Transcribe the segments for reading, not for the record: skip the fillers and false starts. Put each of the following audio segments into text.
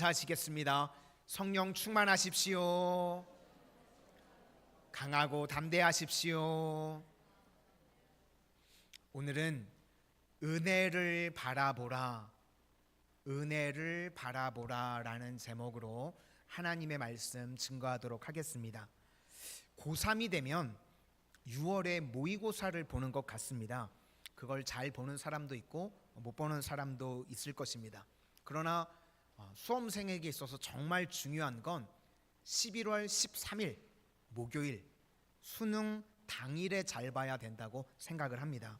하시겠습니다. 성령 충만하십시오. 강하고 담대하십시오. 오늘은 은혜를 바라보라, 은혜를 바라보라라는 제목으로 하나님의 말씀 증거하도록 하겠습니다. 고3이 되면 6월에 모의고사를 보는 것 같습니다. 그걸 잘 보는 사람도 있고 못 보는 사람도 있을 것입니다. 그러나 수험생에게 있어서 정말 중요한 건 11월 13일 목요일 수능 당일에 잘 봐야 된다고 생각을 합니다.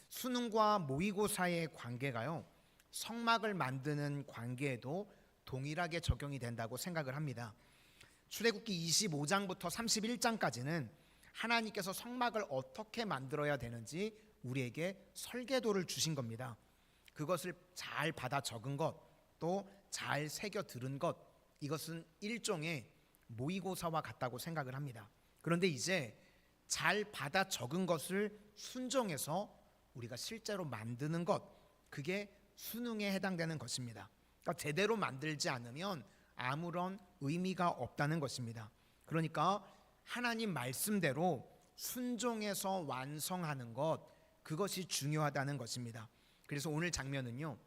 수능과 모의고사의 관계가요, 성막을 만드는 관계에도 동일하게 적용이 된다고 생각을 합니다. 출애굽기 25장부터 31장까지는 하나님께서 성막을 어떻게 만들어야 되는지 우리에게 설계도를 주신 겁니다. 그것을 잘 받아 적은 것, 또 잘 새겨 들은 것, 이것은 일종의 모의고사와 같다고 생각을 합니다. 그런데 이제 잘 받아 적은 것을 순종해서 우리가 실제로 만드는 것, 그게 수능에 해당되는 것입니다. 그러니까 제대로 만들지 않으면 아무런 의미가 없다는 것입니다. 그러니까 하나님 말씀대로 순종해서 완성하는 것, 그것이 중요하다는 것입니다. 그래서 오늘 장면은요,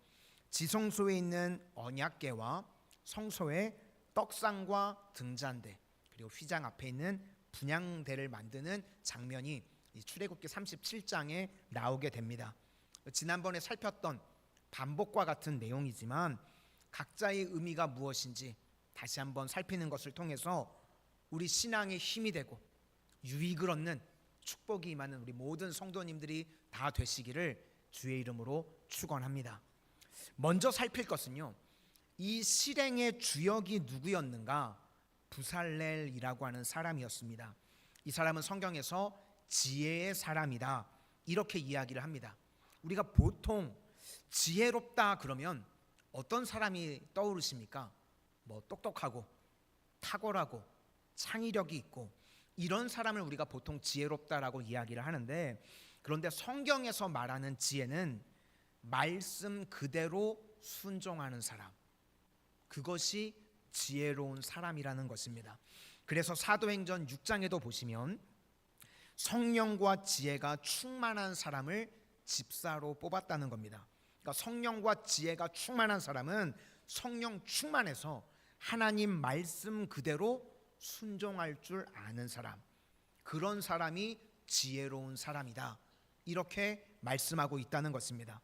지성소에 있는 언약궤와 성소에 떡상과 등잔대, 그리고 휘장 앞에 있는 분향대를 만드는 장면이 출애굽기 37장에 나오게 됩니다. 지난번에 살폈던 반복과 같은 내용이지만 각자의 의미가 무엇인지 다시 한번 살피는 것을 통해서 우리 신앙의 힘이 되고 유익을 얻는 축복이 임하는 우리 모든 성도님들이 다 되시기를 주의 이름으로 축원합니다. 먼저 살필 것은요, 이 실행의 주역이 누구였는가? 부살렐이라고 하는 사람이었습니다. 이 사람은 성경에서 지혜의 사람이다, 이렇게 이야기를 합니다. 우리가 보통 지혜롭다 그러면 어떤 사람이 떠오르십니까? 똑똑하고 탁월하고 창의력이 있고 이런 사람을 우리가 보통 지혜롭다라고 이야기를 하는데, 그런데 성경에서 말하는 지혜는 말씀 그대로 순종하는 사람, 그것이 지혜로운 사람이라는 것입니다. 그래서 사도행전 6장에도 보시면 성령과 지혜가 충만한 사람을 집사로 뽑았다는 겁니다. 그러니까 성령과 지혜가 충만한 사람은 성령 충만해서 하나님 말씀 그대로 순종할 줄 아는 사람, 그런 사람이 지혜로운 사람이다, 이렇게 말씀하고 있다는 것입니다.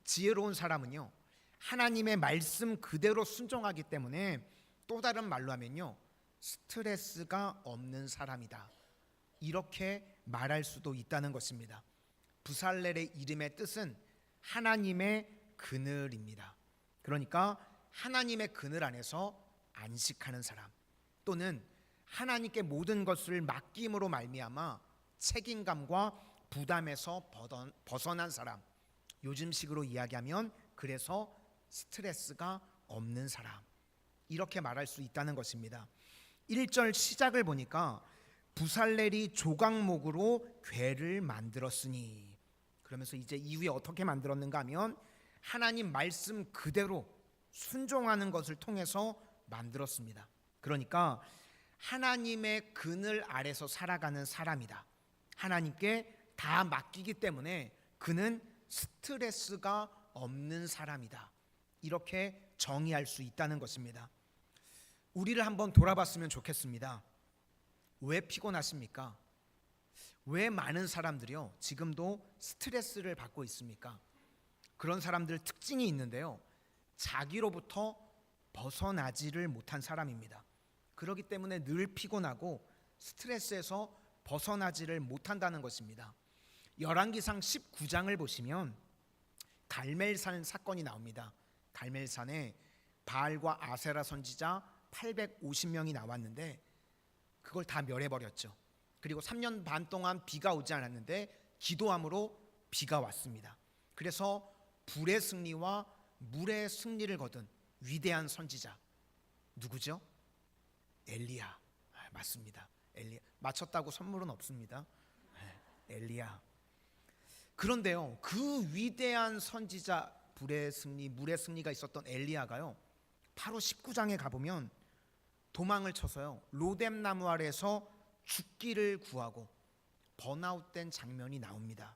지혜로운 사람은요, 하나님의 말씀 그대로 순종하기 때문에 또 다른 말로 하면요, 스트레스가 없는 사람이다, 이렇게 말할 수도 있다는 것입니다. 부살렐의 이름의 뜻은 하나님의 그늘입니다. 그러니까 하나님의 그늘 안에서 안식하는 사람, 또는 하나님께 모든 것을 맡김으로 말미암아 책임감과 부담에서 벗어난 사람, 요즘식으로 이야기하면 그래서 스트레스가 없는 사람, 이렇게 말할 수 있다는 것입니다. 1절 시작을 보니까 부살렐이 조각목으로 궤를 만들었으니, 그러면서 이제 이후에 어떻게 만들었는가 하면 하나님 말씀 그대로 순종하는 것을 통해서 만들었습니다. 그러니까 하나님의 그늘 아래서 살아가는 사람이다, 하나님께 다 맡기기 때문에 그는 스트레스가 없는 사람이다, 이렇게 정의할 수 있다는 것입니다. 우리를 한번 돌아봤으면 좋겠습니다. 왜 피곤하십니까? 왜 많은 사람들이요 지금도 스트레스를 받고 있습니까? 그런 사람들 특징이 있는데요, 자기로부터 벗어나지를 못한 사람입니다. 그렇기 때문에 늘 피곤하고 스트레스에서 벗어나지를 못한다는 것입니다. 열왕기상 19장을 보시면 갈멜산 사건이 나옵니다. 갈멜산에 바알과 아세라 선지자 850명이 나왔는데 그걸 다 멸해버렸죠. 그리고 3년 반 동안 비가 오지 않았는데 기도함으로 비가 왔습니다. 그래서 불의 승리와 물의 승리를 거둔 위대한 선지자, 누구죠? 엘리야. 맞습니다. 엘리야. 맞췄다고 선물은 없습니다. 엘리야. 그런데요, 그 위대한 선지자, 불의 승리, 물의 승리가 있었던 엘리야가요, 바로 19장에 가보면 도망을 쳐서요, 로뎀 나무 아래에서 죽기를 구하고 번아웃된 장면이 나옵니다.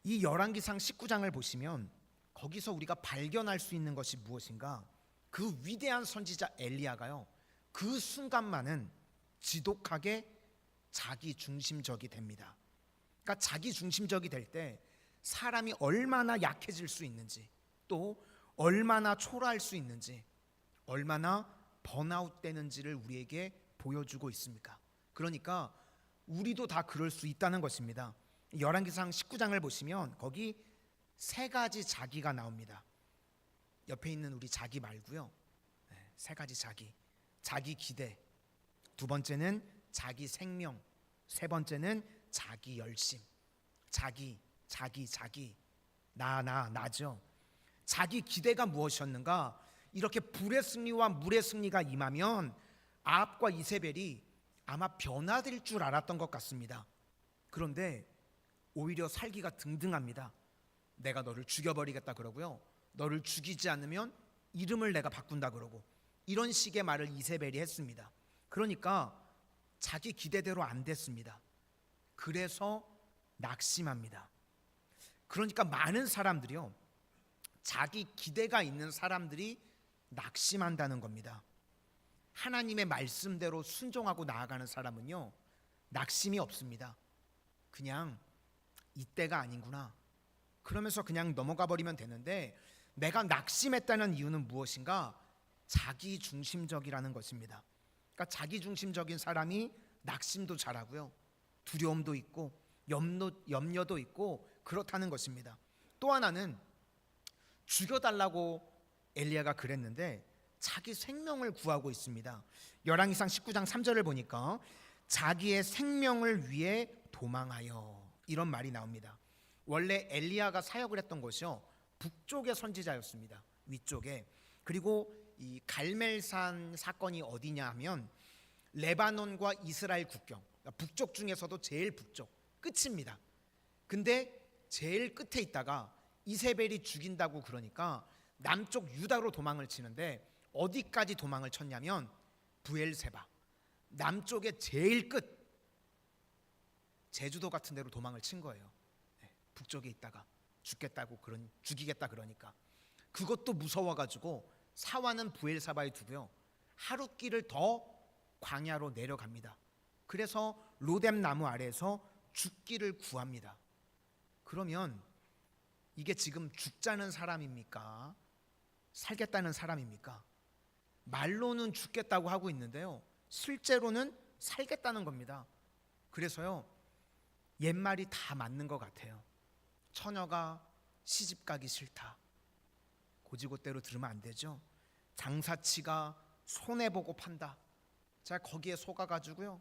이 열왕기상 19장을 보시면 거기서 우리가 발견할 수 있는 것이 무엇인가? 그 위대한 선지자 엘리야가요, 그 순간만은 지독하게 자기 중심적이 됩니다. 그러니까 자기 중심적이 될 때 사람이 얼마나 약해질 수 있는지, 또 얼마나 초라할 수 있는지, 얼마나 번아웃 되는지를 우리에게 보여주고 있습니까? 그러니까 우리도 다 그럴 수 있다는 것입니다. 열왕기상 19장을 보시면 거기 세 가지 자기가 나옵니다. 옆에 있는 우리 자기 말고요, 세 가지 자기. 자기 기대, 두 번째는 자기 생명, 세 번째는 자기 열심. 자기, 나죠. 자기 기대가 무엇이었는가? 이렇게 불의 승리와 물의 승리가 임하면 아합과 이세벨이 아마 변화될 줄 알았던 것 같습니다. 그런데 오히려 살기가 등등합니다. 내가 너를 죽여버리겠다 그러고요, 너를 죽이지 않으면 이름을 내가 바꾼다 그러고, 이런 식의 말을 이세벨이 했습니다. 그러니까 자기 기대대로 안 됐습니다. 그래서 낙심합니다. 그러니까 많은 사람들이요, 자기 기대가 있는 사람들이 낙심한다는 겁니다. 하나님의 말씀대로 순종하고 나아가는 사람은요, 낙심이 없습니다. 그냥 이때가 아닌구나, 그러면서 그냥 넘어가 버리면 되는데, 내가 낙심했다는 이유는 무엇인가? 자기 중심적이라는 것입니다. 그러니까 자기 중심적인 사람이 낙심도 잘하고요, 두려움도 있고 염려도 있고 그렇다는 것입니다. 또 하나는 죽여달라고 엘리야가 그랬는데 자기 생명을 구하고 있습니다. 열왕기상 19장 3절을 보니까 자기의 생명을 위해 도망하여, 이런 말이 나옵니다. 원래 엘리야가 사역을 했던 곳이요, 북쪽의 선지자였습니다. 위쪽에. 그리고 이 갈멜산 사건이 어디냐 하면 레바논과 이스라엘 국경, 북쪽 중에서도 제일 북쪽 끝입니다. 근데 제일 끝에 있다가 이세벨이 죽인다고 그러니까 남쪽 유다로 도망을 치는데, 어디까지 도망을 쳤냐면 브엘세바, 남쪽의 제일 끝, 제주도 같은 데로 도망을 친 거예요. 북쪽에 있다가 죽이겠다 그러니까. 그것도 무서워가지고 사환은 브엘사바에 두고요, 하루 길을 더 광야로 내려갑니다. 그래서 로뎀 나무 아래에서 죽기를 구합니다. 그러면 이게 지금 죽자는 사람입니까? 살겠다는 사람입니까? 말로는 죽겠다고 하고 있는데요, 실제로는 살겠다는 겁니다. 그래서요, 옛말이 다 맞는 것 같아요. 처녀가 시집 가기 싫다, 고지고대로 들으면 안 되죠. 장사치가 손해보고 판다. 자, 거기에 속아가지고요,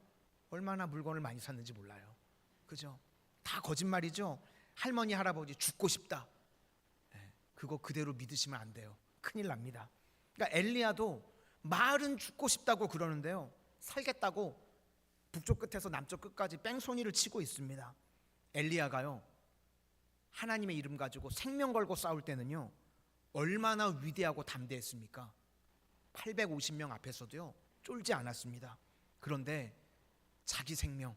얼마나 물건을 많이 샀는지 몰라요. 그죠? 다 거짓말이죠. 할머니 할아버지 죽고 싶다, 그거 그대로 믿으시면 안 돼요. 큰일 납니다. 그러니까 엘리야도 말은 죽고 싶다고 그러는데요, 살겠다고 북쪽 끝에서 남쪽 끝까지 뺑소니를 치고 있습니다. 엘리야가요, 하나님의 이름 가지고 생명 걸고 싸울 때는요, 얼마나 위대하고 담대했습니까? 850명 앞에서도요, 쫄지 않았습니다. 그런데 자기 생명,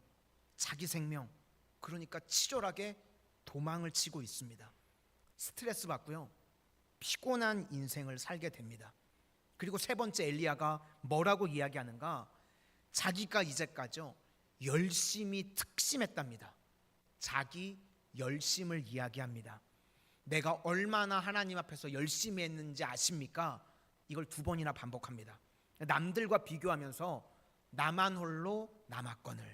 그러니까 치졸하게 도망을 치고 있습니다. 스트레스 받고요, 피곤한 인생을 살게 됩니다. 그리고 세 번째, 엘리야가 뭐라고 이야기하는가? 자기가 이제까지요, 열심히 특심했답니다. 자기 열심을 이야기합니다. 내가 얼마나 하나님 앞에서 열심히 했는지 아십니까? 이걸 2번이나 반복합니다. 남들과 비교하면서 나만 홀로 남았거늘,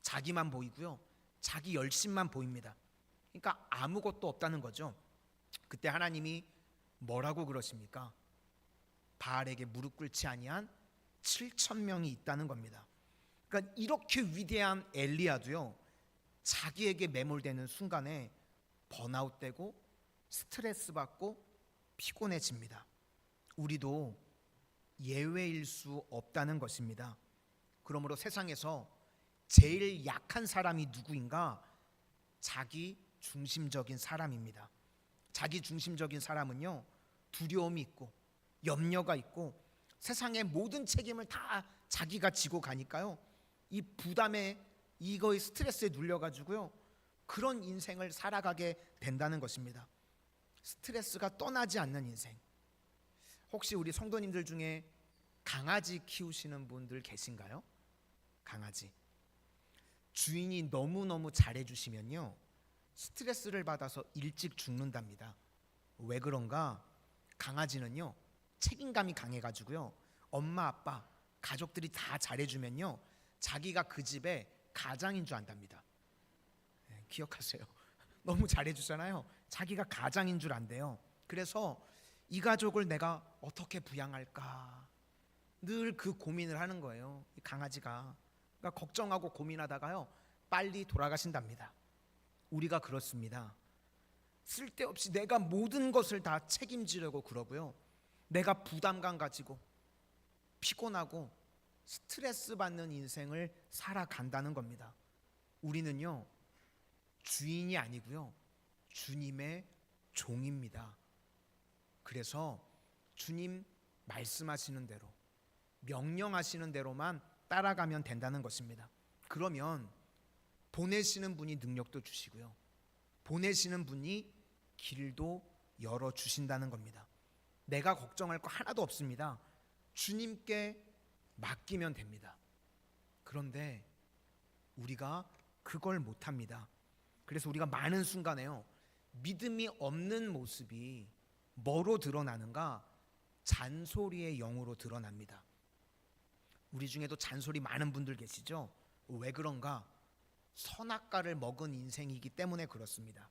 자기만 보이고요, 자기 열심만 보입니다. 그러니까 아무것도 없다는 거죠. 그때 하나님이 뭐라고 그러십니까? 바알에게 무릎 꿇지 아니한 7,000명이 있다는 겁니다. 그러니까 이렇게 위대한 엘리야도요, 자기에게 매몰되는 순간에 번아웃되고 스트레스 받고 피곤해집니다. 우리도 예외일 수 없다는 것입니다. 그러므로 세상에서 제일 약한 사람이 누구인가? 자기 중심적인 사람입니다. 자기 중심적인 사람은요, 두려움이 있고 염려가 있고 세상의 모든 책임을 다 자기가 지고 가니까요. 이 부담에 이거의 스트레스에 눌려가지고요. 그런 인생을 살아가게 된다는 것입니다. 스트레스가 떠나지 않는 인생. 혹시 우리 성도님들 중에 강아지 키우시는 분들 계신가요? 강아지. 주인이 너무너무 잘해주시면요. 스트레스를 받아서 일찍 죽는답니다. 왜 그런가? 강아지는요. 책임감이 강해가지고요. 엄마, 아빠, 가족들이 다 잘해주면요. 자기가 그 집의 가장인 줄 안답니다. 네, 기억하세요. 너무 잘해주잖아요. 자기가 가장인 줄 안대요. 그래서 이 가족을 내가 어떻게 부양할까 늘 그 고민을 하는 거예요. 이 강아지가. 그러니까 걱정하고 고민하다가요. 빨리 돌아가신답니다. 우리가 그렇습니다. 쓸데없이 내가 모든 것을 다 책임지려고 그러고요. 내가 부담감 가지고 피곤하고 스트레스 받는 인생을 살아간다는 겁니다. 우리는요. 주인이 아니고요. 주님의 종입니다. 그래서 주님 말씀하시는 대로 명령하시는 대로만 따라가면 된다는 것입니다. 그러면 보내시는 분이 능력도 주시고요. 보내시는 분이 길도 열어주신다는 겁니다. 내가 걱정할 거 하나도 없습니다. 주님께 맡기면 됩니다. 그런데 우리가 그걸 못합니다. 그래서 우리가 많은 순간에요. 믿음이 없는 모습이 뭐로 드러나는가? 잔소리의 영으로 드러납니다. 우리 중에도 잔소리 많은 분들 계시죠? 왜 그런가? 선악과를 먹은 인생이기 때문에 그렇습니다.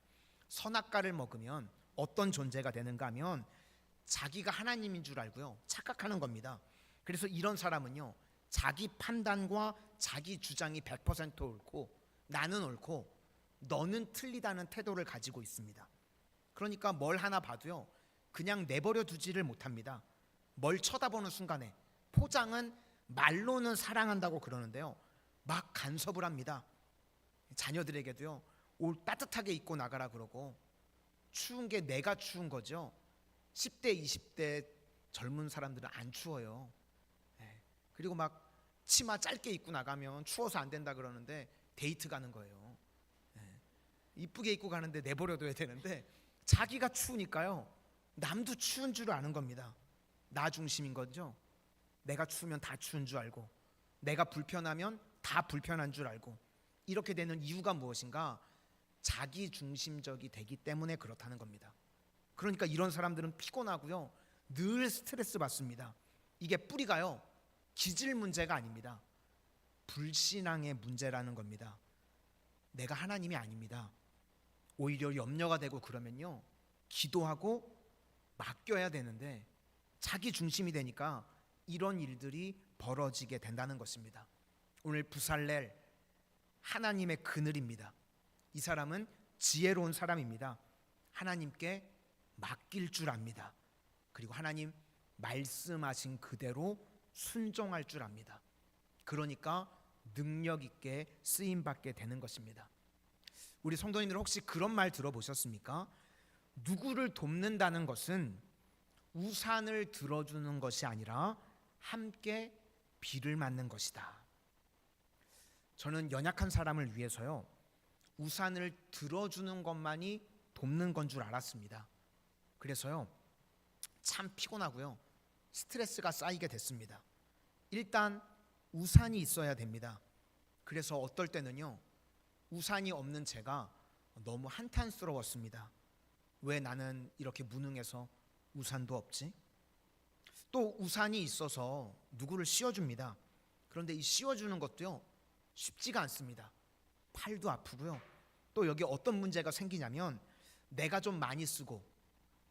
선악과를 먹으면 어떤 존재가 되는가 하면 자기가 하나님인 줄 알고요. 착각하는 겁니다. 그래서 이런 사람은요. 자기 판단과 자기 주장이 100% 옳고 나는 옳고 너는 틀리다는 태도를 가지고 있습니다. 그러니까 뭘 하나 봐도요. 그냥 내버려 두지를 못합니다. 뭘 쳐다보는 순간에 포장은 말로는 사랑한다고 그러는데요. 막 간섭을 합니다. 자녀들에게도요. 옷 따뜻하게 입고 나가라 그러고 추운 게 내가 추운 거죠. 10대 20대 젊은 사람들은 안 추워요. 그리고 막 치마 짧게 입고 나가면 추워서 안 된다 그러는데 데이트 가는 거예요. 이쁘게 입고 가는데 내버려둬야 되는데 자기가 추우니까요. 남도 추운 줄 아는 겁니다. 나 중심인 거죠. 내가 추우면 다 추운 줄 알고 내가 불편하면 다 불편한 줄 알고 이렇게 되는 이유가 무엇인가? 자기 중심적이 되기 때문에 그렇다는 겁니다. 그러니까 이런 사람들은 피곤하고요. 늘 스트레스 받습니다. 이게 뿌리가요. 기질 문제가 아닙니다. 불신앙의 문제라는 겁니다. 내가 하나님이 아닙니다. 오히려 염려가 되고 그러면요. 기도하고 맡겨야 되는데 자기 중심이 되니까 이런 일들이 벌어지게 된다는 것입니다. 오늘 부살렐 하나님의 그늘입니다. 이 사람은 지혜로운 사람입니다. 하나님께 맡길 줄 압니다. 그리고 하나님 말씀하신 그대로 순종할 줄 압니다. 그러니까 능력 있게 쓰임 받게 되는 것입니다. 우리 성도님들 혹시 그런 말 들어보셨습니까? 누구를 돕는다는 것은 우산을 들어주는 것이 아니라 함께 비를 맞는 것이다. 저는 연약한 사람을 위해서요. 우산을 들어주는 것만이 돕는 건 줄 알았습니다. 그래서요. 참 피곤하고요. 스트레스가 쌓이게 됐습니다. 일단 우산이 있어야 됩니다. 그래서 어떨 때는요. 우산이 없는 제가 너무 한탄스러웠습니다. 왜 나는 이렇게 무능해서 우산도 없지? 또 우산이 있어서 누구를 씌워줍니다. 그런데 이 씌워주는 것도요. 쉽지가 않습니다. 팔도 아프고요. 또 여기 어떤 문제가 생기냐면 내가 좀 많이 쓰고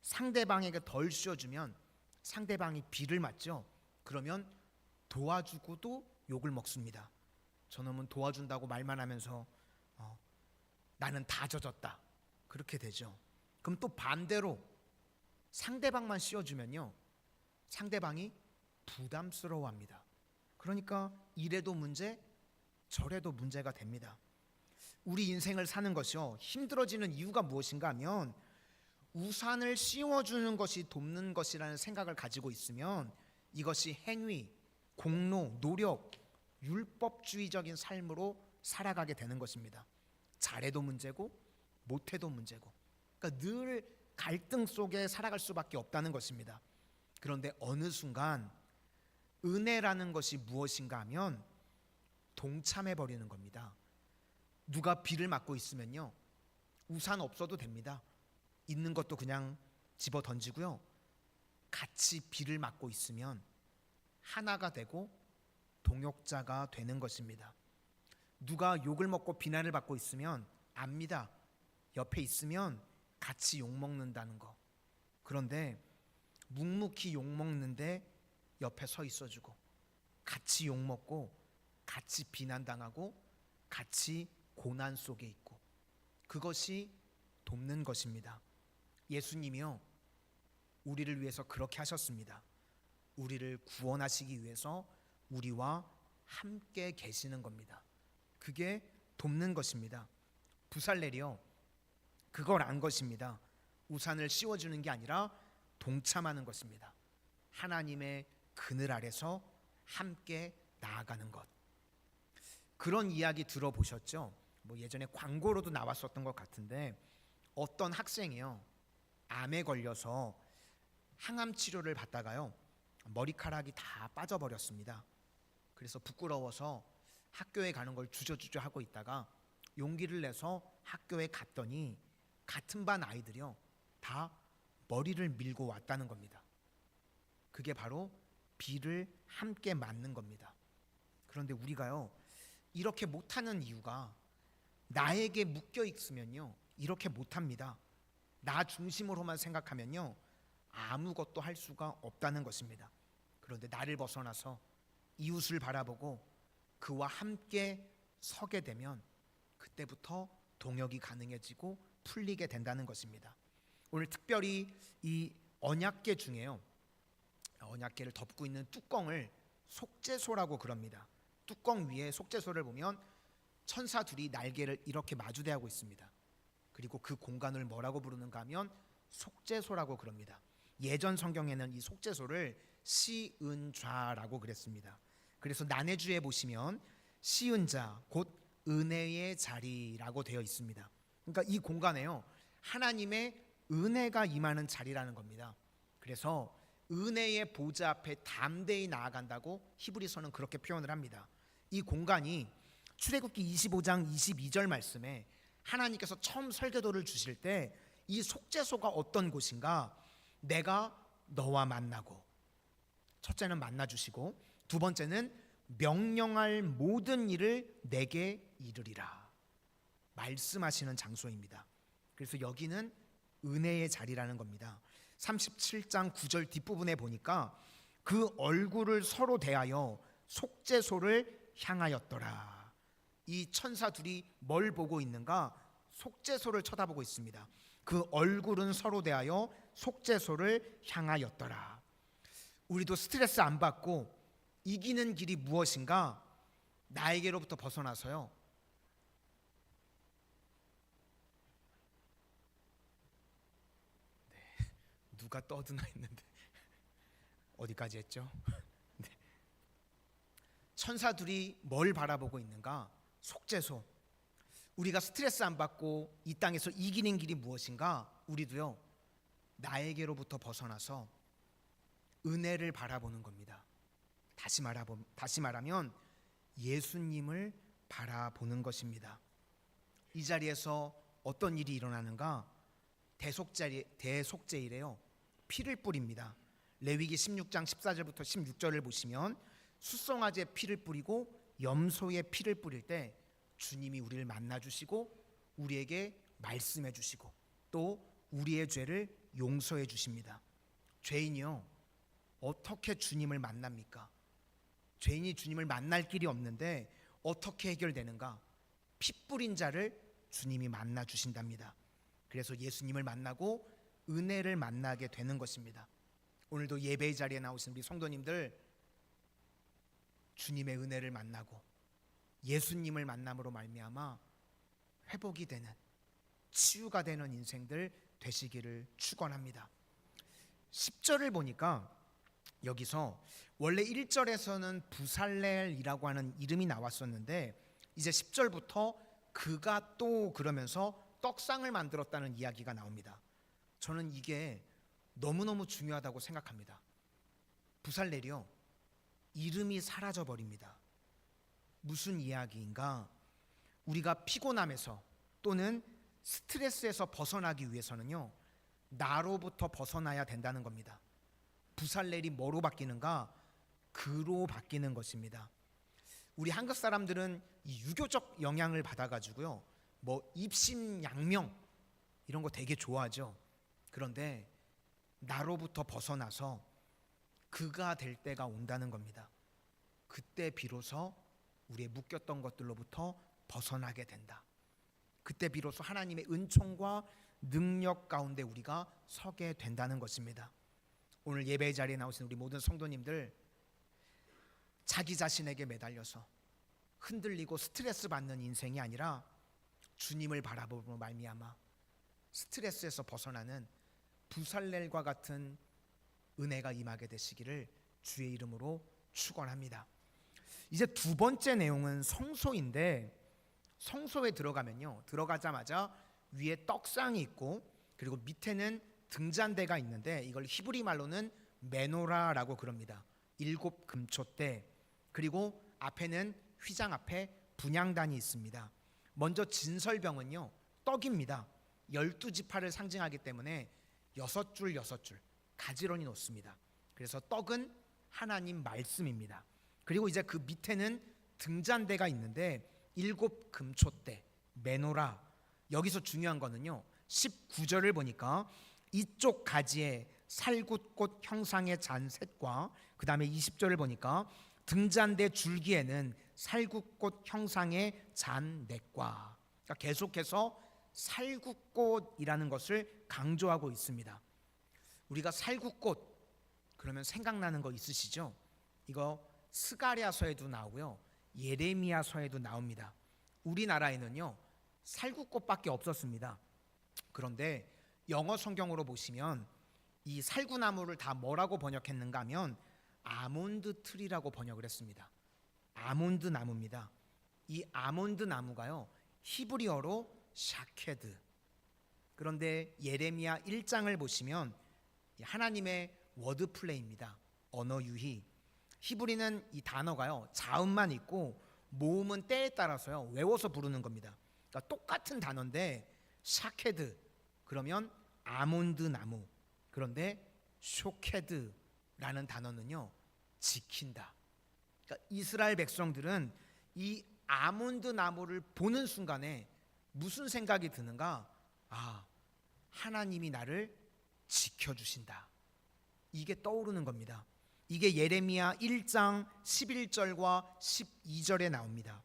상대방에게 덜 씌워주면 상대방이 비를 맞죠. 그러면 도와주고도 욕을 먹습니다. 저놈은 도와준다고 말만 하면서 나는 다 젖었다. 그렇게 되죠. 그럼 또 반대로 상대방만 씌워주면요. 상대방이 부담스러워합니다. 그러니까 이래도 문제, 저래도 문제가 됩니다. 우리 인생을 사는 것이요. 힘들어지는 이유가 무엇인가 하면 우산을 씌워주는 것이 돕는 것이라는 생각을 가지고 있으면 이것이 행위, 공로, 노력, 율법주의적인 삶으로 살아가게 되는 것입니다. 잘해도 문제고 못해도 문제고, 그러니까 늘 갈등 속에 살아갈 수밖에 없다는 것입니다. 그런데 어느 순간 은혜라는 것이 무엇인가 하면 동참해 버리는 겁니다. 누가 비를 맞고 있으면요, 우산 없어도 됩니다. 있는 것도 그냥 집어 던지고요, 같이 비를 맞고 있으면 하나가 되고 동역자가 되는 것입니다. 누가 욕을 먹고 비난을 받고 있으면 압니다. 옆에 있으면 같이 욕 먹는다는 거. 그런데 묵묵히 욕 먹는데 옆에 서 있어주고, 같이 욕 먹고 같이 비난당하고 같이 고난 속에 있고, 그것이 돕는 것입니다. 예수님이요, 우리를 위해서 그렇게 하셨습니다. 우리를 구원하시기 위해서 우리와 함께 계시는 겁니다. 그게 돕는 것입니다. 부살렐이요, 그걸 안 것입니다. 우산을 씌워주는 게 아니라 동참하는 것입니다. 하나님의 그늘 아래서 함께 나아가는 것. 그런 이야기 들어보셨죠? 예전에 광고로도 나왔었던 것 같은데, 어떤 학생이요, 암에 걸려서 항암 치료를 받다가요, 머리카락이 다 빠져버렸습니다. 그래서 부끄러워서 학교에 가는 걸 주저주저 하고 있다가 용기를 내서 학교에 갔더니 같은 반 아이들이요, 다 머리를 밀고 왔다는 겁니다. 그게 바로 비를 함께 맞는 겁니다. 그런데 우리가요, 이렇게 못하는 이유가 나에게 묶여 있으면요, 이렇게 못합니다. 나 중심으로만 생각하면요, 아무것도 할 수가 없다는 것입니다. 그런데 나를 벗어나서 이웃을 바라보고 그와 함께 서게 되면 그때부터 동역이 가능해지고 풀리게 된다는 것입니다. 오늘 특별히 이 언약궤 중에요, 언약궤를 덮고 있는 뚜껑을 속죄소라고 그럽니다. 뚜껑 위에 속죄소를 보면 천사 둘이 날개를 이렇게 마주대하고 있습니다. 그리고 그 공간을 뭐라고 부르는가 하면 속죄소라고 그럽니다. 예전 성경에는 이 속죄소를 시은좌라고 그랬습니다. 그래서 난해주에 보시면 시은자 곧 은혜의 자리라고 되어 있습니다. 그러니까 이 공간에요, 하나님의 은혜가 임하는 자리라는 겁니다. 그래서 은혜의 보좌 앞에 담대히 나아간다고 히브리서는 그렇게 표현을 합니다. 이 공간이 출애굽기 25장 22절 말씀에 하나님께서 처음 설계도를 주실 때 이 속죄소가 어떤 곳인가, 내가 너와 만나고, 첫째는 만나 주시고, 두 번째는 명령할 모든 일을 내게 이르리라 말씀하시는 장소입니다. 그래서 여기는 은혜의 자리라는 겁니다. 37장 9절 뒷부분에 보니까 그 얼굴을 서로 대하여 속죄소를 향하였더라. 이 천사 둘이 뭘 보고 있는가? 속죄소를 쳐다보고 있습니다. 그 얼굴은 서로 대하여 속죄소를 향하였더라. 우리도 스트레스 안 받고 이기는 길이 무엇인가? 나에게로부터 벗어나서요, 누가 떠드나 했는데 어디까지 했죠? 네. 천사 둘이 뭘 바라보고 있는가? 속죄소. 우리가 스트레스 안 받고 이 땅에서 이기는 길이 무엇인가? 우리도요, 나에게로부터 벗어나서 은혜를 바라보는 겁니다. 다시 말하면 예수님을 바라보는 것입니다. 이 자리에서 어떤 일이 일어나는가? 대속죄일에요, 피를 뿌립니다. 레위기 16장 14절부터 16절을 보시면 숫송아지의 피를 뿌리고 염소의 피를 뿌릴 때 주님이 우리를 만나주시고 우리에게 말씀해 주시고 또 우리의 죄를 용서해 주십니다. 죄인이요, 어떻게 주님을 만납니까? 죄인이 주님을 만날 길이 없는데 어떻게 해결되는가? 피 뿌린 자를 주님이 만나 주신답니다. 그래서 예수님을 만나고 은혜를 만나게 되는 것입니다. 오늘도 예배의 자리에 나오신 우리 성도님들, 주님의 은혜를 만나고 예수님을 만남으로 말미암아 회복이 되는, 치유가 되는 인생들 되시기를 축원합니다. 10절을 보니까 여기서 원래 1절에서는 부살렐이라고 하는 이름이 나왔었는데 이제 10절부터 그가 또 그러면서 떡상을 만들었다는 이야기가 나옵니다. 저는 이게 너무너무 중요하다고 생각합니다. 부살렐이요, 이름이 사라져 버립니다. 무슨 이야기인가? 우리가 피곤함에서 또는 스트레스에서 벗어나기 위해서는요, 나로부터 벗어나야 된다는 겁니다. 부살렐이 뭐로 바뀌는가? 그로 바뀌는 것입니다. 우리 한국 사람들은 이 유교적 영향을 받아가지고요, 뭐 입신양명 이런 거 되게 좋아하죠. 그런데 나로부터 벗어나서 그가 될 때가 온다는 겁니다. 그때 비로소 우리의 묶였던 것들로부터 벗어나게 된다. 그때 비로소 하나님의 은총과 능력 가운데 우리가 서게 된다는 것입니다. 오늘 예배의 자리에 나오신 우리 모든 성도님들, 자기 자신에게 매달려서 흔들리고 스트레스 받는 인생이 아니라 주님을 바라보고 말미암아 스트레스에서 벗어나는 부살렐과 같은 은혜가 임하게 되시기를 주의 이름으로 축원합니다. 이제 두 번째 내용은 성소인데, 성소에 들어가면요, 들어가자마자 위에 떡상이 있고 그리고 밑에는 등잔대가 있는데 이걸 히브리 말로는 메노라라고 그럽니다. 7 금초대, 그리고 앞에는 휘장 앞에 분향단이 있습니다. 먼저 진설병은요, 떡입니다. 12지파를 상징하기 때문에 6줄 6줄 가지런히 놓습니다. 그래서 떡은 하나님 말씀입니다. 그리고 이제 그 밑에는 등잔대가 있는데 7 금초대 메노라. 여기서 중요한 거는요, 19절을 보니까 이쪽 가지에 살굿꽃 형상의 잔셋과 그 다음에 20절을 보니까 등잔대 줄기에는 살굿꽃 형상의 잔넷과, 그러니까 계속해서 살굿꽃이라는 것을 강조하고 있습니다. 우리가 살굿꽃 그러면 생각나는 거 있으시죠? 이거 스가랴서에도 나오고요, 예레미야서에도 나옵니다. 우리나라에는요, 살구꽃밖에 없었습니다. 그런데 영어 성경으로 보시면 이 살구나무를 다 뭐라고 번역했는가 하면 아몬드 트리라고 번역을 했습니다. 아몬드 나무입니다. 이 아몬드 나무가요, 히브리어로 샤케드. 그런데 예레미야 1장을 보시면 하나님의 워드 플레이입니다. 언어 유희. 히브리는 이 단어가요, 자음만 있고 모음은 때에 따라서요 외워서 부르는 겁니다. 그러니까 똑같은 단어인데 샤케드 그러면 아몬드 나무, 그런데 쇼케드라는 단어는요 지킨다. 그러니까 이스라엘 백성들은 이 아몬드 나무를 보는 순간에 무슨 생각이 드는가? 아, 하나님이 나를 지켜주신다. 이게 떠오르는 겁니다. 이게 예레미야 1장 11절과 12절에 나옵니다.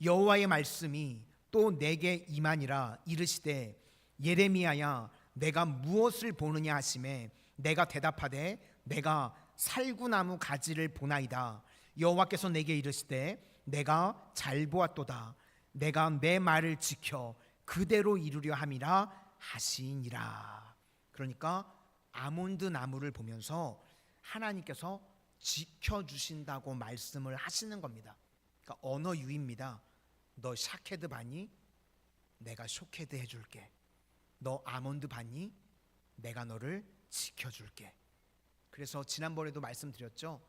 여호와의 말씀이 또 내게 임하니라 이르시되 예레미야야 내가 무엇을 보느냐 하시매 내가 대답하되 내가 살구나무 가지를 보나이다. 여호와께서 내게 이르시되 내가 잘 보았도다. 내가 내 말을 지켜 그대로 이루려 함이라 하시니라. 그러니까 아몬드 나무를 보면서 하나님께서 지켜주신다고 말씀을 하시는 겁니다. 그러니까 언어 유입니다. 너 샤케드 봤니? 내가 쇼케드 해줄게. 너 아몬드 봤니? 내가 너를 지켜줄게. 그래서 지난번에도 말씀드렸죠.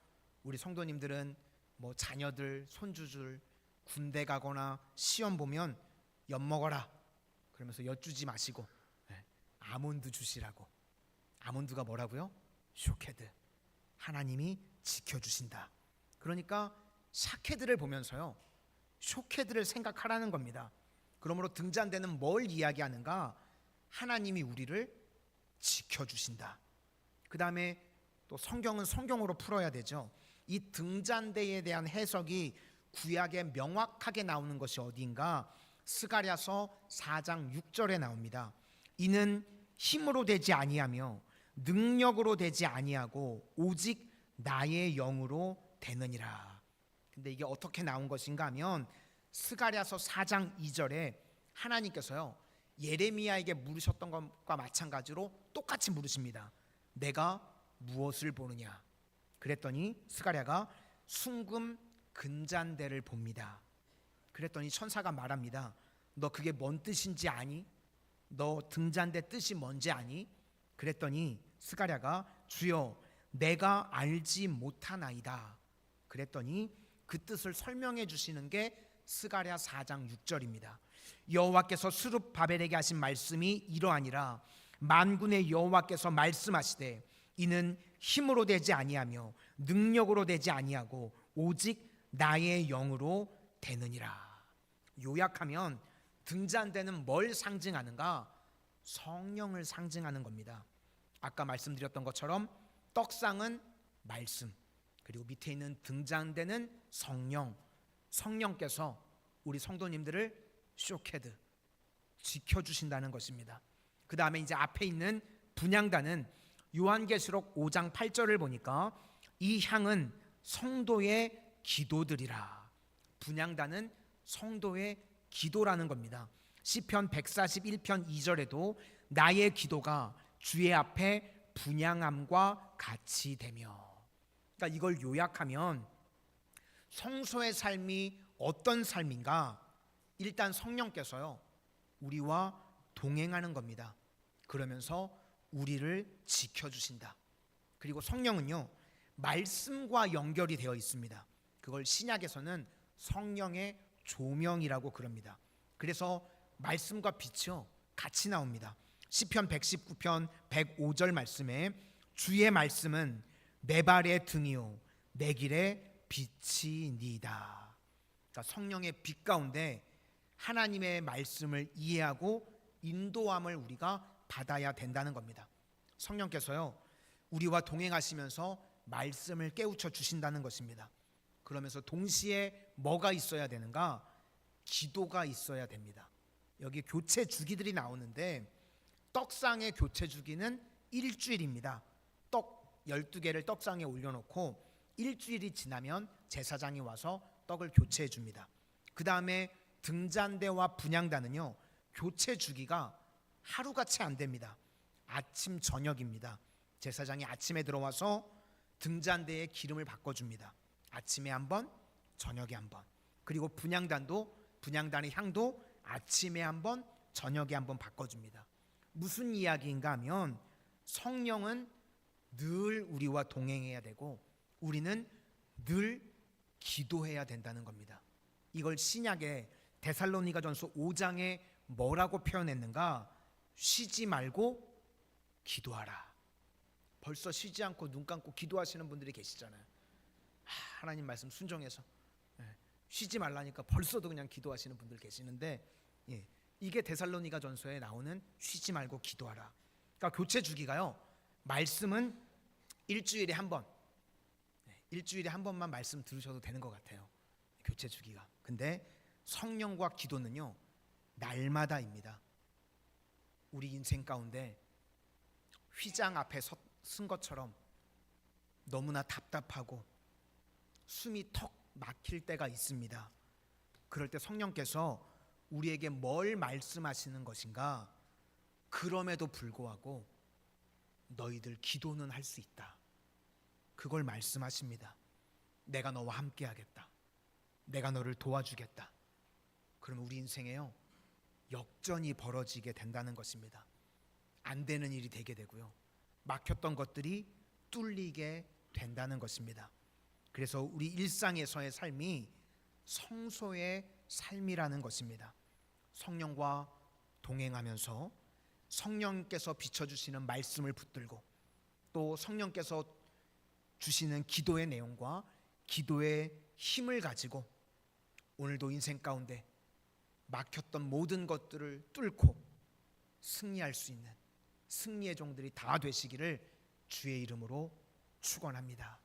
우리 성도님들은 뭐 자녀들, 손주들 군대 가거나 시험 보면 엿 먹어라 그러면서 엿 주지 마시고 아몬드 주시라고. 아몬드가 뭐라고요? 쇼케드. 하나님이 지켜주신다. 그러니까 샤케드를 보면서요 쇼케드를 생각하라는 겁니다. 그러므로 등잔대는 뭘 이야기하는가? 하나님이 우리를 지켜주신다. 그 다음에 또 성경은 성경으로 풀어야 되죠. 이 등잔대에 대한 해석이 구약에 명확하게 나오는 것이 어디인가? 스가랴서 4장 6절에 나옵니다. 이는 힘으로 되지 아니하며 능력으로 되지 아니하고 오직 나의 영으로 되느니라. 근데 이게 어떻게 나온 것인가 하면 스가랴서 4장 2절에 하나님께서요 예레미야에게 물으셨던 것과 마찬가지로 똑같이 물으십니다. 내가 무엇을 보느냐? 그랬더니 스가랴가 순금 근잔대를 봅니다. 그랬더니 천사가 말합니다. 너 그게 뭔 뜻인지 아니? 너 등잔대 뜻이 뭔지 아니? 그랬더니 스가랴가 주여 내가 알지 못하나이다. 그랬더니 그 뜻을 설명해 주시는 게 스가랴 4장 6절입니다. 여호와께서 스룹바벨에게 하신 말씀이 이러하니라. 만군의 여호와께서 말씀하시되 이는 힘으로 되지 아니하며 능력으로 되지 아니하고 오직 나의 영으로 되느니라. 요약하면 등잔대는 뭘 상징하는가? 성령을 상징하는 겁니다. 아까 말씀드렸던 것처럼 떡상은 말씀, 그리고 밑에 있는 등잔대는 성령. 성령께서 우리 성도님들을 쇼케드 지켜주신다는 것입니다. 그 다음에 이제 앞에 있는 분향단은 요한계시록 5장 8절을 보니까 이 향은 성도의 기도들이라. 분향단은 성도의 기도라는 겁니다. 시편 141편 2절에도 나의 기도가 주의 앞에 분향함과 같이 되며. 그러니까 이걸 요약하면 성소의 삶이 어떤 삶인가? 일단 성령께서요 우리와 동행하는 겁니다. 그러면서 우리를 지켜주신다. 그리고 성령은요 말씀과 연결이 되어 있습니다. 그걸 신약에서는 성령의 조명이라고 그럽니다. 그래서 말씀과 빛이요 같이 나옵니다. 시편 119편 105절 말씀에 주의 말씀은 내 발의 등이요 내 길의 빛이니이다. 그러니까 성령의 빛 가운데 하나님의 말씀을 이해하고 인도함을 우리가 받아야 된다는 겁니다. 성령께서요 우리와 동행하시면서 말씀을 깨우쳐 주신다는 것입니다. 그러면서 동시에 뭐가 있어야 되는가? 기도가 있어야 됩니다. 여기 교체 주기들이 나오는데 떡상의 교체 주기는 일주일입니다. 떡 12개를 떡상에 올려놓고 일주일이 지나면 제사장이 와서 떡을 교체해 줍니다. 그 다음에 등잔대와 분향단은요 교체 주기가 하루같이 안 됩니다. 아침 저녁입니다. 제사장이 아침에 들어와서 등잔대에 기름을 바꿔줍니다. 아침에 한 번, 저녁에 한 번. 그리고 분향단의 향도 아침에 한 번, 저녁에 한 번 바꿔줍니다. 무슨 이야기인가 하면 성령은 늘 우리와 동행해야 되고 우리는 늘 기도해야 된다는 겁니다. 이걸 신약의 데살로니가전서 5장에 뭐라고 표현했는가? 쉬지 말고 기도하라. 벌써 쉬지 않고 눈 감고 기도하시는 분들이 계시잖아요. 하나님 말씀 순종해서 쉬지 말라니까 벌써도 그냥 기도하시는 분들 계시는데 이게 데살로니가전서에 나오는 쉬지 말고 기도하라. 그러니까 교체 주기가요. 말씀은 일주일에 한 번, 일주일에 한 번만 말씀 들으셔도 되는 것 같아요. 교체 주기가. 근데 성령과 기도는요 날마다입니다. 우리 인생 가운데 휘장 앞에 쓴 것처럼 너무나 답답하고 숨이 턱 막힐 때가 있습니다. 그럴 때 성령께서 우리에게 뭘 말씀하시는 것인가? 그럼에도 불구하고 너희들 기도는 할 수 있다. 그걸 말씀하십니다. 내가 너와 함께 하겠다. 내가 너를 도와주겠다. 그러면 우리 인생에요 역전이 벌어지게 된다는 것입니다. 안 되는 일이 되게 되고요. 막혔던 것들이 뚫리게 된다는 것입니다. 그래서 우리 일상에서의 삶이 성소의 삶이라는 것입니다. 성령과 동행하면서 성령께서 비춰주시는 말씀을 붙들고 또 성령께서 주시는 기도의 내용과 기도의 힘을 가지고 오늘도 인생 가운데 막혔던 모든 것들을 뚫고 승리할 수 있는 승리의 종들이 다 되시기를 주의 이름으로 축원합니다.